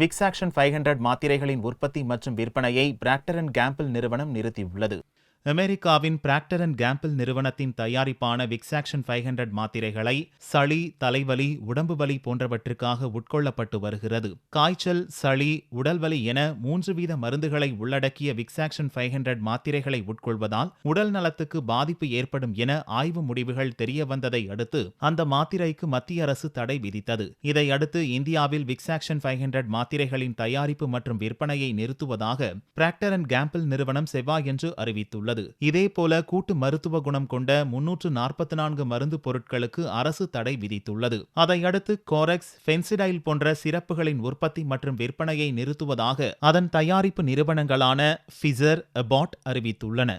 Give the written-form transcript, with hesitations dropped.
விக்ஸாக்ஷன் 500 மாத்திரைகளின் உற்பத்தி மற்றும் விற்பனையை பிராக்டர் அண்ட் கேம்பிள் நிறுவனம் நிறுத்தியுள்ளது. அமெரிக்காவின் பிராக்டர் அண்ட் கேம்பிள் நிறுவனத்தின் தயாரிப்பான விக்ஸாக்ஷன் 500 மாத்திரைகளை சளி, தலைவலி, உடம்பு வலி போன்றவற்றுக்காக உட்கொள்ளப்பட்டு வருகிறது. காய்ச்சல், சளி, உடல்வலி என 3 வீத மருந்துகளை உள்ளடக்கிய விக்ஸாக்ஷன் 500 மாத்திரைகளை உட்கொள்வதால் உடல் நலத்துக்கு பாதிப்பு ஏற்படும் என ஆய்வு முடிவுகள் தெரியவந்ததை அடுத்து அந்த மாத்திரைக்கு மத்திய அரசு தடை விதித்தது. இதையடுத்து இந்தியாவில் விக்ஸாக்ஷன் 500 மாத்திரைகளின் தயாரிப்பு மற்றும் விற்பனையை நிறுத்துவதாக பிராக்டர் அண்ட் கேம்பிள் நிறுவனம் செவ்வாயன்று அறிவித்துள்ளது. இதேபோல கூட்டு மருத்துவ குணம் கொண்ட 344 மருந்து பொருட்களுக்கு அரசு தடை விதித்துள்ளது. அதையடுத்து கோரெக்ஸ், ஃபென்சிடைல் போன்ற சிரப்புகளின் உற்பத்தி மற்றும் விற்பனையை நிறுத்துவதாக அதன் தயாரிப்பு நிறுவனங்களான ஃபிசர், அபாட் அறிவித்துள்ளன.